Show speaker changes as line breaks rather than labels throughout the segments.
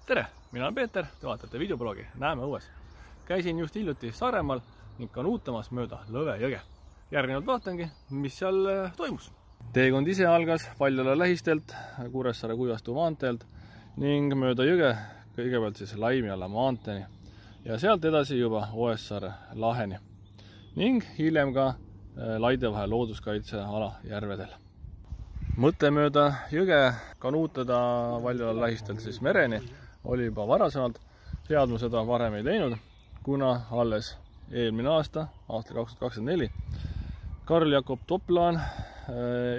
Tere, mina olen Peeter, te vaatate videoblogi Näeme õues. Käisin just hiljuti Saaremaal ning kanuutamas mööda Lõve jõge. Järgnevalt vaatangi, mis seal toimus. Teekond ise algas Paljala lähistelt, Kuressaare Kuivastu maanteelt ning mööda jõge kõigepealt siis Laimjala maanteeni ja sealt edasi juba Oessaare laheni ning hiljem ka Laidevahe looduskaitseala järvedel. Mõte mööda jõge kanuutada Paljala lähistelt siis mereni oli juba varasemalt, seadme seda varem ei teinud, kuna alles eelmine aasta, aastal 2024, Karl Jakob Toplaan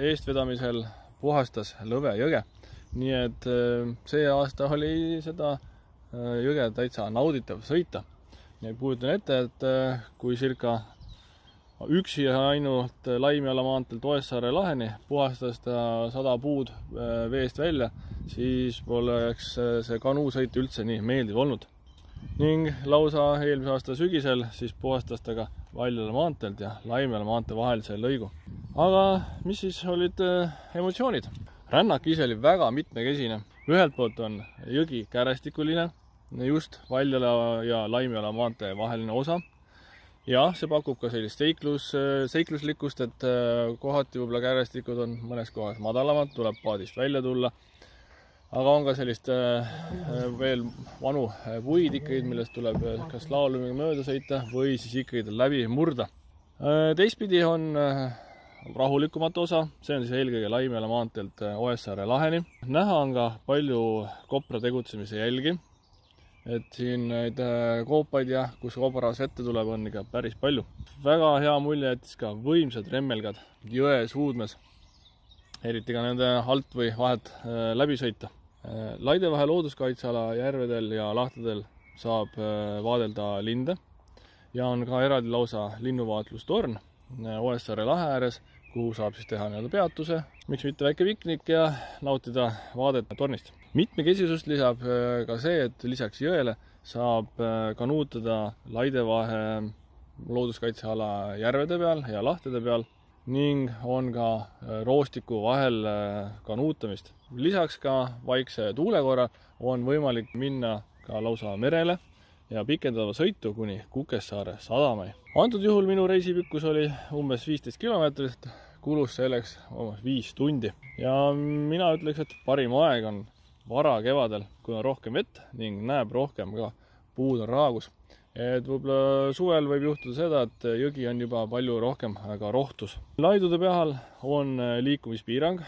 eestvedamisel puhastas Lõve jõge. Nii et see aasta oli seda jõge täitsa nauditav sõita. Nii et kujutan ette, et kui circa üksi ainult Laimjala maantelt Oessaare laheni puhastas ta 100 puud veest välja, siis poleks see kanuusõit üldse nii meeldiv olnud. Ning lausa eelmise aasta sügisel siis puhastas ta ka Paljala maanteelt ja Laimjala maantee vahelise lõigu. Aga mis siis olid emotsioonid? Rännak ise oli väga mitmekesine. Ühelt poolt on jõgi kärestikuline, just Paljala ja Laimjala maantee vaheline osa. Ja see pakub ka sellist seikluslikkust, et kohati võib-olla kärestikud on mõnes kohas madalamad, tuleb paadist välja tulla. Aga on ka sellist veel vanu puid ikkagi, millest tuleb kas laulumiga mööda sõita või siis ikkagi läbi murda. Teistpidi on rahulikumat osa, see on siis eelkõige Laimjala maanteelt Oessaare laheni. Näha on ka palju kopra tegutsemise jälgi. Et siin neid koopaid ja kus kobaras ette tuleb on ikka päris palju. Väga hea mulje jättis ka võimsad remmelgad jõe suudmes, eriti ka nende alt või vahelt läbi sõita. Laidevahe looduskaitseala järvedel ja lahtedel saab vaadelda linde ja on ka eraldi lausa linnuvaatlustorn Oessaare lahe ääres, kuhu saab siis teha peatuse, miks mitte väike piknik ja nautida vaadet tornist. Mitmekesisust lisab ka see, et lisaks jõele saab kanuutada Laidevahe looduskaitseala järvede peal ja lahtede peal ning on ka roostiku vahel kanuutamist. Lisaks ka vaikse tuule korral on võimalik minna ka lausa merele ja pikendada sõitu kuni Kukessaare sadamani. Antud juhul minu reisipikkus oli umbes 15 kilomeetrit, kulus selleks umbes 5 tundi. Ja mina ütleks, et parim aeg on vara kevadel, kui on rohkem vett ning näeb rohkem ka puud on raagus. Et võib-olla suvel võib juhtuda seda, et jõgi on juba palju rohkem ka rohtus. Laidude peal on liikumispiirang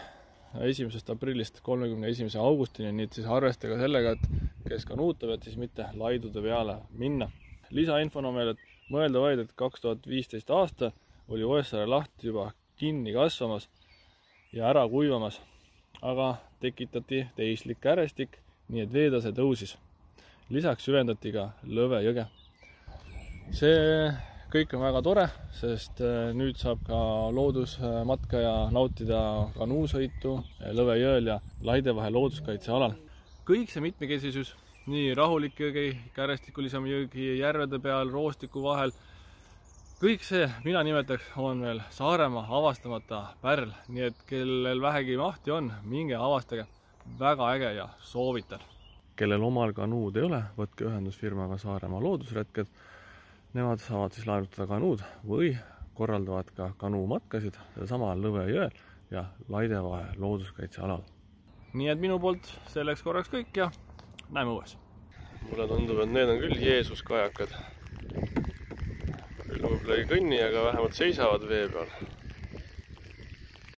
1. aprillist 31. augustini, nii et siis arvestage sellega, et kes kanuutab, et siis mitte laidude peale minna. Lisainfona veel, et mõelda vaid, et 2015 aasta oli Oessaare laht juba kinni kasvamas ja ära kuivamas, aga tekitati teislik kärestik, nii et veetase tõusis. Lisaks süvendati ka Lõve jõge. See kõik on väga tore, sest nüüd saab ka loodusmatkaja nautida kanuusõitu Lõve jõel ja Laidevahe looduskaitsealal. Kõik see mitmekesisus, nii rahulik jõgi, kärestikulisem jõgi, järvede peal, roostiku vahel, kõik see, mina nimetaks, on veel Saaremaa avastamata pärl, nii et kellel vähegi mahti on, minge avastage, väga äge ja soovitan. Kellel omal kanuud ei ole, võtke ühendusfirmaga Saaremaa loodusretked. Nemad saavad siis laenutada kanuud või korraldavad ka kanuumatkasid sama Lõve jõel ja Laidevahe looduskaitsealal. Nii et minu poolt selleks korraks kõik ja näeme õues. Mulle tundub, et need on küll Jeesus kajakad. Küll võib-olla ei kõnni, aga vähemalt seisavad vee peal.